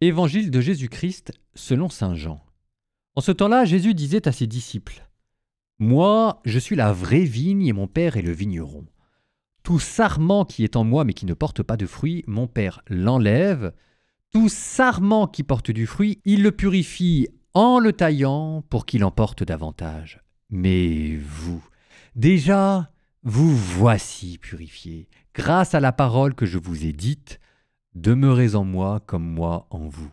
Évangile de Jésus-Christ selon saint Jean. En ce temps-là, Jésus disait à ses disciples : « Moi, je suis la vraie vigne et mon Père est le vigneron. Tout sarment qui est en moi mais qui ne porte pas de fruit, mon Père l'enlève. Tout sarment qui porte du fruit, il le purifie en le taillant pour qu'il en porte davantage. Mais vous, déjà, vous voici purifiés, grâce à la parole que je vous ai dite. Demeurez en moi comme moi en vous.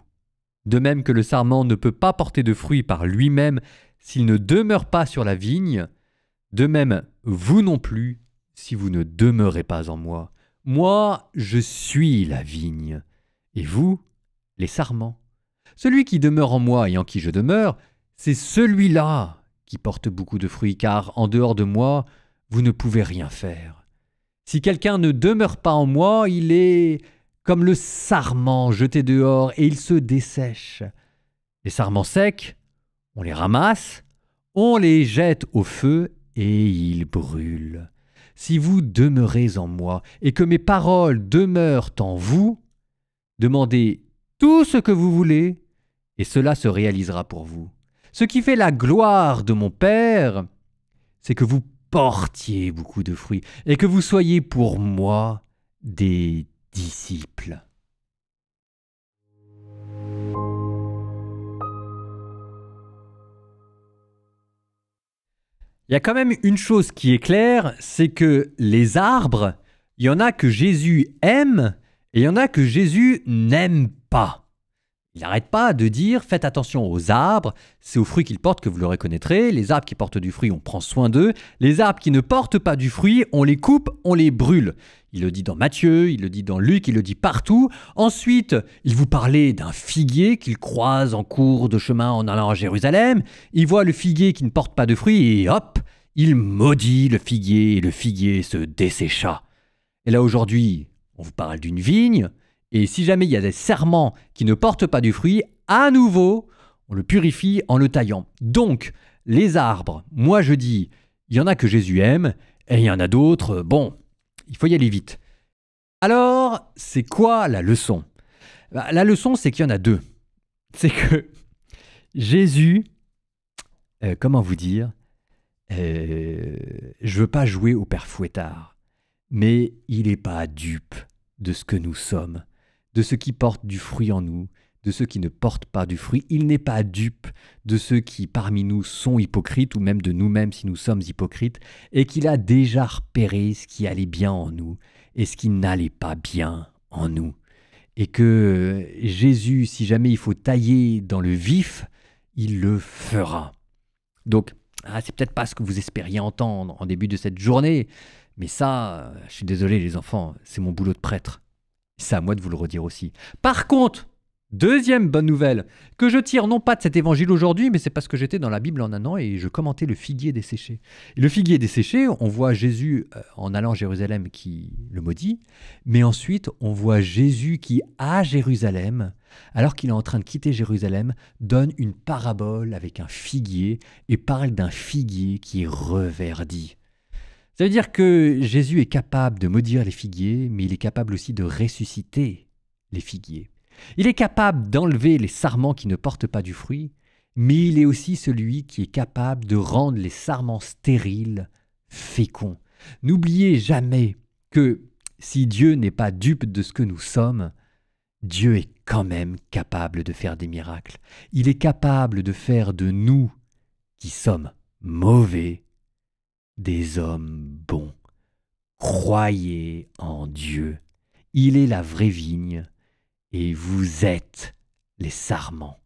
De même que le sarment ne peut pas porter de fruit par lui-même s'il ne demeure pas sur la vigne, de même vous non plus si vous ne demeurez pas en moi. Moi, je suis la vigne, et vous, les sarments. Celui qui demeure en moi et en qui je demeure, c'est celui-là qui porte beaucoup de fruits, car en dehors de moi, vous ne pouvez rien faire. Si quelqu'un ne demeure pas en moi, il est comme le sarment jeté dehors et il se dessèche. Les sarments secs, on les ramasse, on les jette au feu et ils brûlent. Si vous demeurez en moi et que mes paroles demeurent en vous, demandez tout ce que vous voulez et cela se réalisera pour vous. Ce qui fait la gloire de mon Père, c'est que vous portiez beaucoup de fruits et que vous soyez pour moi des disciples. Il y a quand même une chose qui est claire, c'est que les arbres, il y en a que Jésus aime et il y en a que Jésus n'aime pas. Il n'arrête pas de dire « Faites attention aux arbres, c'est aux fruits qu'ils portent que vous le reconnaîtrez. Les arbres qui portent du fruit, on prend soin d'eux. Les arbres qui ne portent pas du fruit, on les coupe, on les brûle. » Il le dit dans Matthieu, il le dit dans Luc, il le dit partout. Ensuite, il vous parlait d'un figuier qu'il croise en cours de chemin en allant à Jérusalem. Il voit le figuier qui ne porte pas de fruits et hop, il maudit le figuier et le figuier se dessécha. Et là aujourd'hui, on vous parle d'une vigne. Et si jamais il y a des sarments qui ne portent pas du fruit, à nouveau, on le purifie en le taillant. Donc, les arbres, moi je dis, il y en a que Jésus aime, et il y en a d'autres, bon, il faut y aller vite. Alors, c'est quoi la leçon ? La leçon, c'est qu'il y en a deux. C'est que Jésus, comment vous dire, je veux pas jouer au père Fouettard, mais il n'est pas dupe de ce que nous sommes, de ceux qui portent du fruit en nous, de ceux qui ne portent pas du fruit. Il n'est pas dupe de ceux qui parmi nous sont hypocrites, ou même de nous-mêmes si nous sommes hypocrites, et qu'il a déjà repéré ce qui allait bien en nous et ce qui n'allait pas bien en nous. Et que Jésus, si jamais il faut tailler dans le vif, il le fera. Donc, c'est peut-être pas ce que vous espériez entendre en début de cette journée, mais ça, je suis désolé les enfants, c'est mon boulot de prêtre. C'est à moi de vous le redire aussi. Par contre, deuxième bonne nouvelle, que je tire non pas de cet évangile aujourd'hui, mais c'est parce que j'étais dans la Bible en un an et je commentais le figuier desséché. Et le figuier desséché, on voit Jésus en allant à Jérusalem qui le maudit, mais ensuite on voit Jésus qui, à Jérusalem, alors qu'il est en train de quitter Jérusalem, donne une parabole avec un figuier et parle d'un figuier qui est reverdit. Ça veut dire que Jésus est capable de maudire les figuiers, mais il est capable aussi de ressusciter les figuiers. Il est capable d'enlever les sarments qui ne portent pas du fruit, mais il est aussi celui qui est capable de rendre les sarments stériles féconds. N'oubliez jamais que si Dieu n'est pas dupe de ce que nous sommes, Dieu est quand même capable de faire des miracles. Il est capable de faire de nous, qui sommes mauvais, des hommes bons. Croyez en Dieu. Il est la vraie vigne et vous êtes les sarments.